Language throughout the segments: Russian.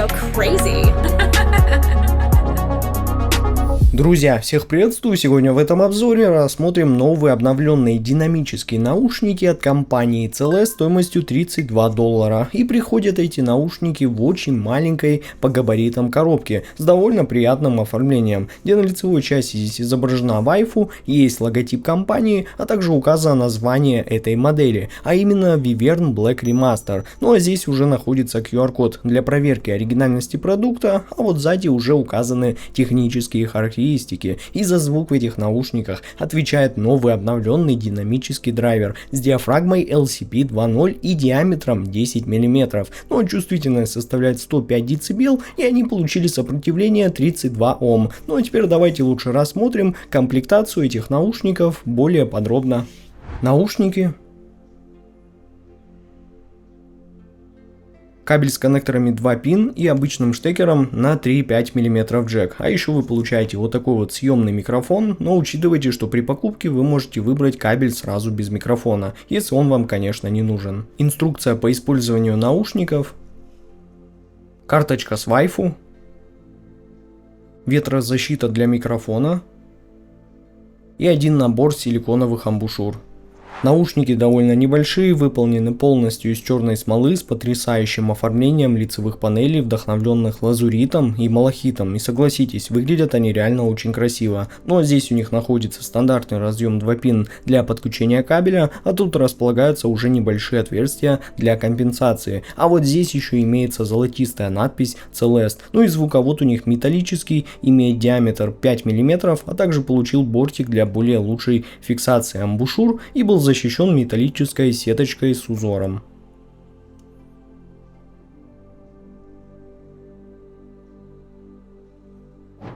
go crazy. Друзья, всех приветствую! Сегодня в этом обзоре рассмотрим новые обновленные динамические наушники от компании CLS стоимостью $32. И приходят эти наушники в очень маленькой по габаритам коробке с довольно приятным оформлением, где на лицевой части здесь изображена Wi-Fi, есть логотип компании, а также указано название этой модели, а именно Wyvern Black Remaster. Ну а здесь уже находится QR-код для проверки оригинальности продукта, а вот сзади уже указаны технические характеристики. И за звук в этих наушниках отвечает новый обновленный динамический драйвер с диафрагмой LCP 2.0 и диаметром 10 мм. Но чувствительность составляет 105 дБ, и они получили сопротивление 32 Ом. Ну а теперь давайте лучше рассмотрим комплектацию этих наушников более подробно. Наушники. Кабель с коннекторами 2 пин и обычным штекером на 3,5 мм джек. А еще вы получаете вот такой вот съемный микрофон, но учитывайте, что при покупке вы можете выбрать кабель сразу без микрофона, если он вам, конечно, не нужен. Инструкция по использованию наушников. Карточка с Wi-Fi. Ветрозащита для микрофона. И один набор силиконовых амбушюр. Наушники довольно небольшие, выполнены полностью из черной смолы с потрясающим оформлением лицевых панелей, вдохновленных лазуритом и малахитом. И согласитесь, выглядят они реально очень красиво. Но здесь у них находится стандартный разъем 2 пин для подключения кабеля, а тут располагаются уже небольшие отверстия для компенсации. А вот здесь еще имеется золотистая надпись CLS. Ну и звуковод у них металлический, имеет диаметр 5 мм, а также получил бортик для более лучшей фиксации амбушюр и был защищен металлической сеточкой с узором.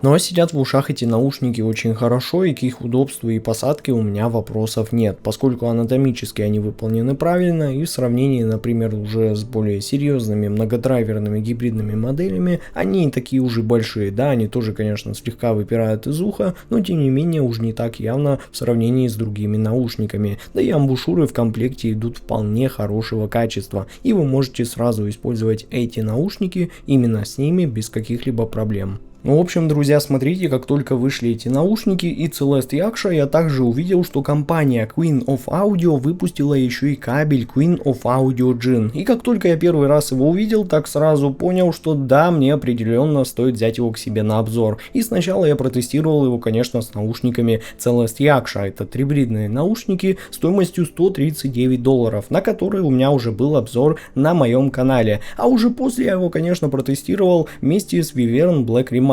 Ну а сидят в ушах эти наушники очень хорошо, и к их удобству и посадке у меня вопросов нет, поскольку анатомически они выполнены правильно, и в сравнении, например, уже с более серьезными многодрайверными гибридными моделями, они не такие уже большие. Да, они тоже, конечно, слегка выпирают из уха, но тем не менее уж не так явно в сравнении с другими наушниками. Да и амбушюры в комплекте идут вполне хорошего качества, и вы можете сразу использовать эти наушники именно с ними без каких-либо проблем. Ну, в общем, друзья, смотрите, как только вышли эти наушники и Celeste Yaksha, я также увидел, что компания Queen of Audio выпустила еще и кабель Queen of Audio Gen. И как только я первый раз его увидел, так сразу понял, что да, мне определенно стоит взять его к себе на обзор. И сначала я протестировал его, конечно, с наушниками Celeste Yaksha. Это трибридные наушники стоимостью $139, на которые у меня уже был обзор на моем канале. А уже после я его, конечно, протестировал вместе с Wyvern Black Remaster.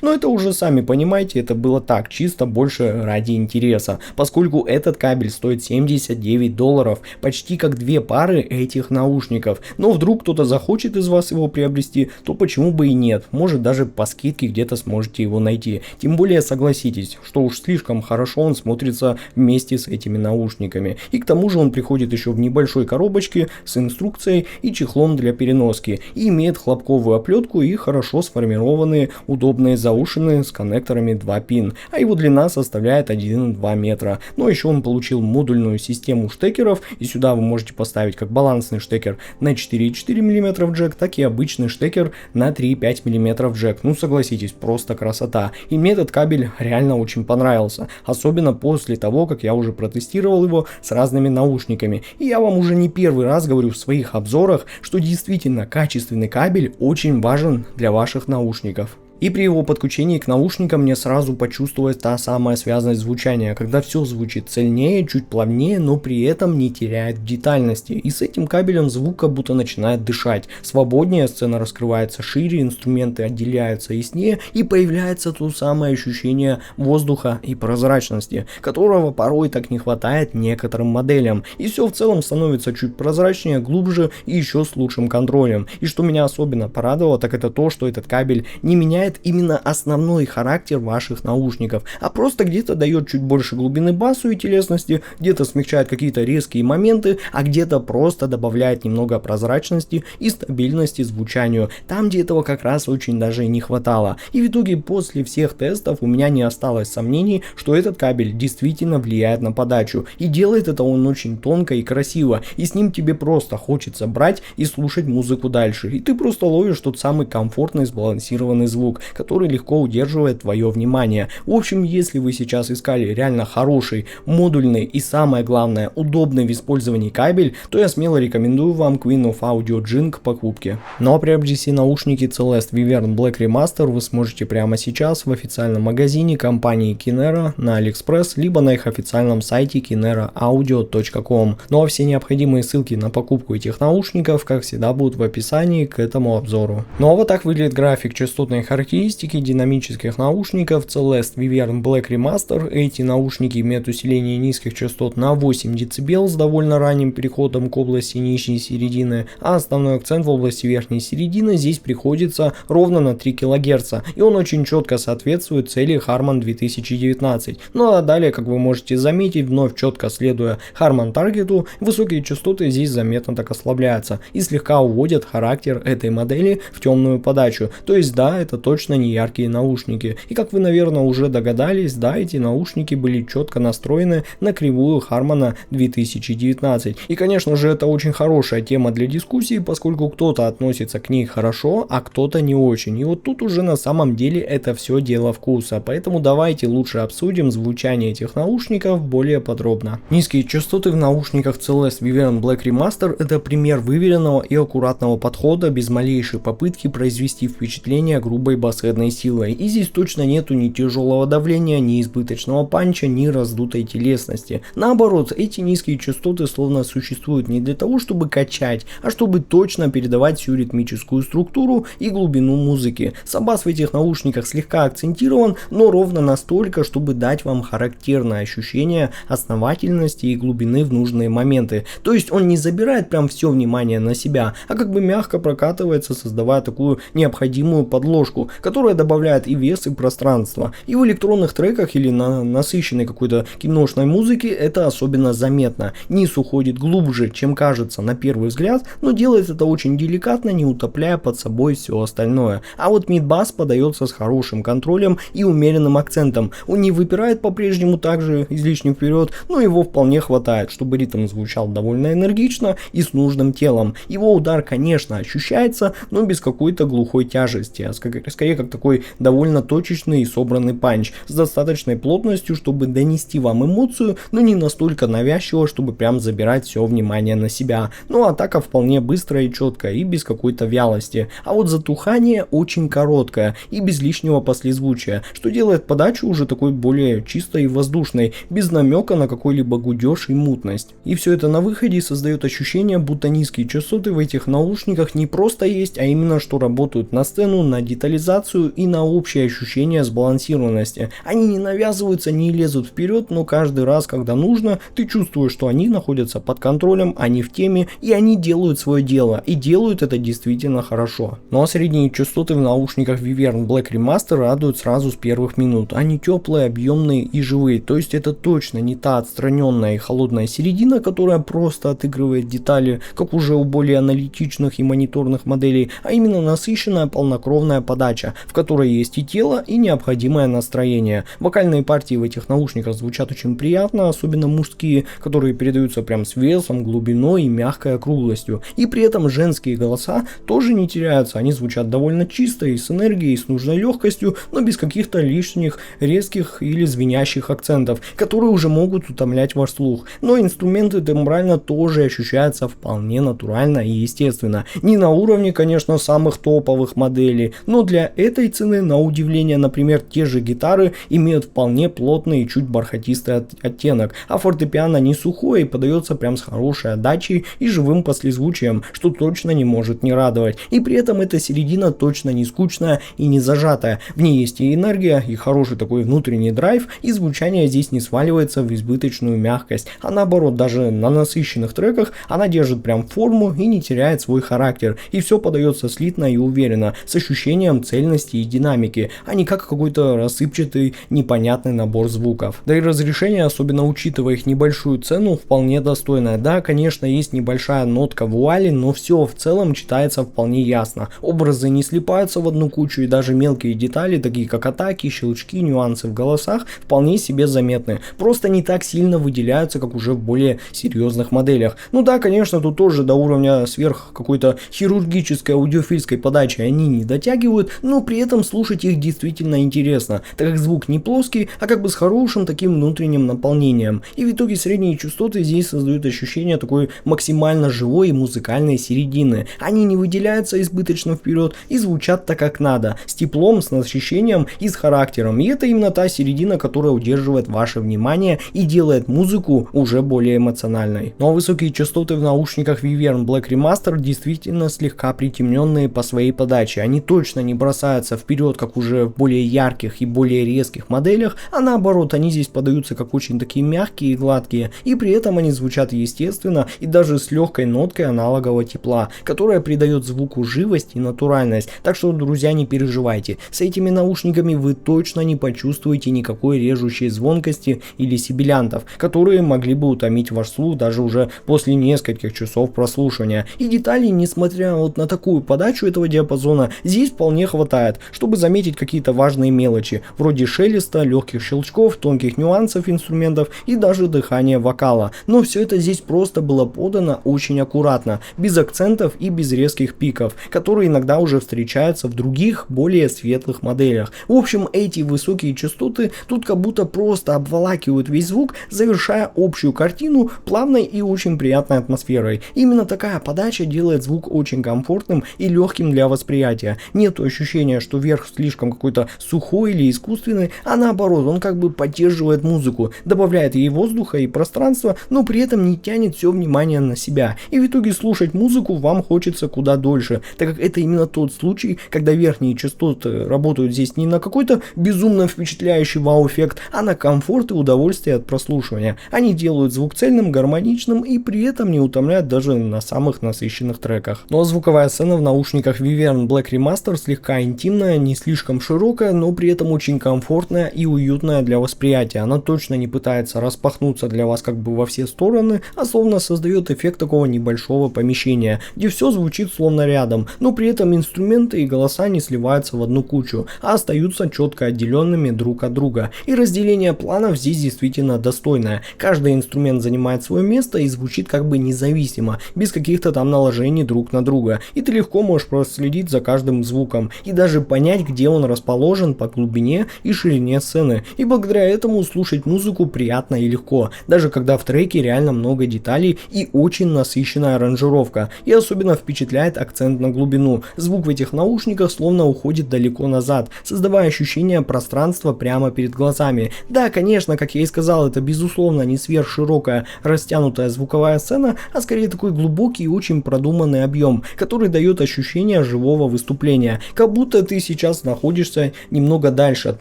Но это уже сами понимаете, это было так, чисто больше ради интереса, поскольку этот кабель стоит $79, почти как две пары этих наушников. Но вдруг кто-то захочет из вас его приобрести, то почему бы и нет, может даже по скидке где-то сможете его найти. Тем более согласитесь, что уж слишком хорошо он смотрится вместе с этими наушниками. И к тому же он приходит еще в небольшой коробочке с инструкцией и чехлом для переноски, и имеет хлопковую оплетку и хорошо сформированные удобные заушины с коннекторами 2 пин, а его длина составляет 1,2 метра. Но еще он получил модульную систему штекеров, и сюда вы можете поставить как балансный штекер на 4,4 мм джек, так и обычный штекер на 3,5 мм джек. Ну согласитесь, просто красота. И мне этот кабель реально очень понравился, особенно после того, как я уже протестировал его с разными наушниками. И я вам уже не первый раз говорю в своих обзорах, что действительно качественный кабель очень важен для ваших наушников. И при его подключении к наушникам мне сразу почувствовалась та самая связность звучания, когда все звучит цельнее, чуть плавнее, но при этом не теряет в детальности. И с этим кабелем звук как будто начинает дышать. Свободнее, сцена раскрывается шире, инструменты отделяются яснее, и появляется то самое ощущение воздуха и прозрачности, которого порой так не хватает некоторым моделям. И все в целом становится чуть прозрачнее, глубже и еще с лучшим контролем. И что меня особенно порадовало, так это то, что этот кабель не меняет добавляет именно основной характер ваших наушников, а просто где-то дает чуть больше глубины басу и телесности, где-то смягчает какие-то резкие моменты, а где-то просто добавляет немного прозрачности и стабильности звучанию, там где этого как раз очень даже и не хватало. И в итоге после всех тестов у меня не осталось сомнений, что этот кабель действительно влияет на подачу, и делает это он очень тонко и красиво, и с ним тебе просто хочется брать и слушать музыку дальше, и ты просто ловишь тот самый комфортный сбалансированный звук, который легко удерживает твое внимание. В общем, если вы сейчас искали реально хороший, модульный и самое главное удобный в использовании кабель, то я смело рекомендую вам Queen of Audio Jin к покупке. Ну а приобрести наушники Celeste Wyvern Black Remaster вы сможете прямо сейчас в официальном магазине компании Kinera на AliExpress, либо на их официальном сайте kineraaudio.com. Ну а все необходимые ссылки на покупку этих наушников, как всегда, будут в описании к этому обзору. Ну а вот так выглядит график частотной характеристики динамических наушников Celeste Wyvern Black Remaster. Эти наушники имеют усиление низких частот на 8 дБ с довольно ранним переходом к области нижней середины, а основной акцент в области верхней середины здесь приходится ровно на 3 кГц, и он очень четко соответствует цели Harman 2019. Ну а далее, как вы можете заметить, вновь четко следуя Harman таргету, высокие частоты здесь заметно так ослабляются и слегка уводят характер этой модели в темную подачу. То есть да, это точно не яркие наушники. И как вы, наверное, уже догадались, да, эти наушники были четко настроены на кривую Harman 2019. И конечно же, это очень хорошая тема для дискуссии, поскольку кто-то относится к ней хорошо, а кто-то не очень. И вот тут уже на самом деле это все дело вкуса. Поэтому давайте лучше обсудим звучание этих наушников более подробно. Низкие частоты в наушниках Celeste Wyvern Black Remaster — это пример выверенного и аккуратного подхода без малейшей попытки произвести впечатление грубой бассетной силой. И здесь точно нету ни тяжелого давления, ни избыточного панча, ни раздутой телесности. Наоборот, эти низкие частоты словно существуют не для того, чтобы качать, а чтобы точно передавать всю ритмическую структуру и глубину музыки. Сабас в этих наушниках слегка акцентирован, но ровно настолько, чтобы дать вам характерное ощущение основательности и глубины в нужные моменты. То есть он не забирает прям все внимание на себя, а как бы мягко прокатывается, создавая такую необходимую подложку, которая добавляет и вес, и пространство. И в электронных треках или на насыщенной какой-то киношной музыке это особенно заметно. Низ уходит глубже, чем кажется на первый взгляд, но делает это очень деликатно, не утопляя под собой все остальное. А вот мид-бас подается с хорошим контролем и умеренным акцентом. Он не выпирает по-прежнему также излишне вперед, но его вполне хватает, чтобы ритм звучал довольно энергично и с нужным телом. Его удар, конечно, ощущается, но без какой-то глухой тяжести, а скорее как такой довольно точечный и собранный панч с достаточной плотностью, чтобы донести вам эмоцию, но не настолько навязчиво, чтобы прям забирать все внимание на себя. Ну атака вполне быстрая и четкая, и без какой-то вялости. А вот затухание очень короткое и без лишнего послезвучия, что делает подачу уже такой более чистой и воздушной, без намека на какой-либо гудеж и мутность. И все это на выходе создает ощущение, будто низкие частоты в этих наушниках не просто есть, а именно что работают на сцену, на детализацию и на общее ощущение сбалансированности. Они не навязываются, не лезут вперед, но каждый раз, когда нужно, ты чувствуешь, что они находятся под контролем, они в теме, и они делают свое дело, и делают это действительно хорошо. Ну а средние частоты в наушниках Wyvern Black Remaster радуют сразу с первых минут. Они теплые, объемные и живые, то есть это точно не та отстраненная и холодная середина, которая просто отыгрывает детали, как уже у более аналитичных и мониторных моделей, а именно насыщенная полнокровная подача, в которой есть и тело, и необходимое настроение. Вокальные партии в этих наушниках звучат очень приятно, особенно мужские, которые передаются прям с весом, глубиной и мягкой округлостью. И при этом женские голоса тоже не теряются, они звучат довольно чисто и с энергией, и с нужной легкостью, но без каких-то лишних, резких или звенящих акцентов, которые уже могут утомлять ваш слух. Но инструменты тембрально тоже ощущаются вполне натурально и естественно. Не на уровне, конечно, самых топовых моделей, но для этой цены, на удивление, например, те же гитары имеют вполне плотный и чуть бархатистый оттенок, а фортепиано не сухое и подается прям с хорошей отдачей и живым послезвучием, что точно не может не радовать. И при этом эта середина точно не скучная и не зажатая. В ней есть и энергия, и хороший такой внутренний драйв, и звучание здесь не сваливается в избыточную мягкость, а наоборот, даже на насыщенных треках она держит прям форму и не теряет свой характер, и все подается слитно и уверенно, с ощущением цельности и динамики, а не как какой-то рассыпчатый непонятный набор звуков. Да и разрешение, особенно учитывая их небольшую цену, вполне достойное. Да, конечно, есть небольшая нотка вуали, но все в целом читается вполне ясно. Образы не слипаются в одну кучу, и даже мелкие детали, такие как атаки, щелчки, нюансы в голосах, вполне себе заметны. Просто не так сильно выделяются, как уже в более серьезных моделях. Ну да, конечно, тут тоже до уровня сверх какой-то хирургической аудиофильской подачи они не дотягивают, но при этом слушать их действительно интересно, так как звук не плоский, а как бы с хорошим таким внутренним наполнением. И в итоге средние частоты здесь создают ощущение такой максимально живой и музыкальной середины. Они не выделяются избыточно вперед и звучат так как надо, с теплом, с насыщением и с характером. И это именно та середина, которая удерживает ваше внимание и делает музыку уже более эмоциональной. Ну а высокие частоты в наушниках Viverne Black Remaster действительно слегка притемненные по своей подаче. Они точно не бросаются вперед, как уже в более ярких и более резких моделях, а наоборот, они здесь подаются как очень такие мягкие и гладкие, и при этом они звучат естественно и даже с легкой ноткой аналогового тепла, которая придает звуку живость и натуральность. Так что, друзья, не переживайте, с этими наушниками вы точно не почувствуете никакой режущей звонкости или сибилянтов, которые могли бы утомить ваш слух даже уже после нескольких часов прослушивания. И деталей, несмотря вот на такую подачу этого диапазона, здесь вполне хватает, чтобы заметить какие-то важные мелочи, вроде шелеста, легких щелчков, тонких нюансов инструментов и даже дыхания вокала. Но все это здесь просто было подано очень аккуратно, без акцентов и без резких пиков, которые иногда уже встречаются в других, более светлых моделях. В общем, эти высокие частоты тут как будто просто обволакивают весь звук, завершая общую картину плавной и очень приятной атмосферой. Именно такая подача делает звук очень комфортным и легким для восприятия. Нет ощущения, что верх слишком какой-то сухой или искусственный, а наоборот, он как бы поддерживает музыку, добавляет ей воздуха и пространства, но при этом не тянет все внимание на себя. И в итоге слушать музыку вам хочется куда дольше, так как это именно тот случай, когда верхние частоты работают здесь не на какой-то безумно впечатляющий вау-эффект, а на комфорт и удовольствие от прослушивания. Они делают звук цельным, гармоничным и при этом не утомляют даже на самых насыщенных треках. Но звуковая сцена в наушниках Viverne Black Remaster слегка интимная, не слишком широкая, но при этом очень комфортная и уютная для восприятия. Она точно не пытается распахнуться для вас как бы во все стороны, а словно создает эффект такого небольшого помещения, где все звучит словно рядом, но при этом инструменты и голоса не сливаются в одну кучу, а остаются четко отделенными друг от друга. И разделение планов здесь действительно достойное. Каждый инструмент занимает свое место и звучит как бы независимо, без каких-то там наложений друг на друга. И ты легко можешь проследить за каждым звуком и даже понять, где он расположен по глубине и ширине сцены. И благодаря этому слушать музыку приятно и легко, даже когда в треке реально много деталей и очень насыщенная аранжировка. И особенно впечатляет акцент на глубину. Звук в этих наушниках словно уходит далеко назад, создавая ощущение пространства прямо перед глазами. Да, конечно, как я и сказал, это безусловно не сверхширокая растянутая звуковая сцена, а скорее такой глубокий и очень продуманный объем, который дает ощущение живого выступления, как будто ты сейчас находишься немного дальше от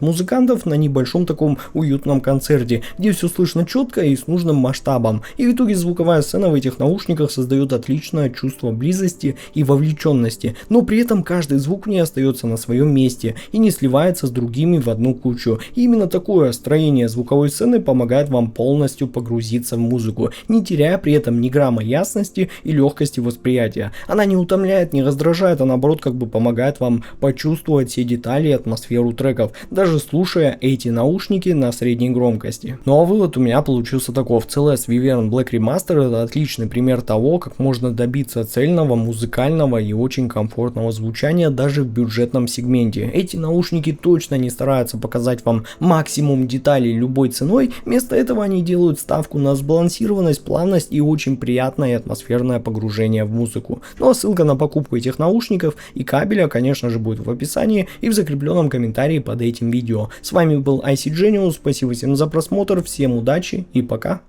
музыкантов на небольшом таком уютном концерте, где все слышно четко и с нужным масштабом. И в итоге звуковая сцена в этих наушниках создает отличное чувство близости и вовлеченности, но при этом каждый звук в ней остается на своем месте и не сливается с другими в одну кучу. И именно такое строение звуковой сцены помогает вам полностью погрузиться в музыку, не теряя при этом ни грамма ясности и легкости восприятия. Она не утомляет, не раздражает, а наоборот как бы помогает вам почувствовать все детали и атмосферу треков, даже слушая эти наушники на средней громкости. Ну а вывод у меня получился таков: CLS Viverne Black Remaster — это отличный пример того, как можно добиться цельного, музыкального и очень комфортного звучания даже в бюджетном сегменте. Эти наушники точно не стараются показать вам максимум деталей любой ценой, вместо этого они делают ставку на сбалансированность, плавность и очень приятное и атмосферное погружение в музыку. Ну а ссылка на покупку этих наушников и кабеля, конечно же, будет в описании и в закрепленном комментарии под этим видео. С вами был IC Genius, спасибо всем за просмотр, всем удачи и пока!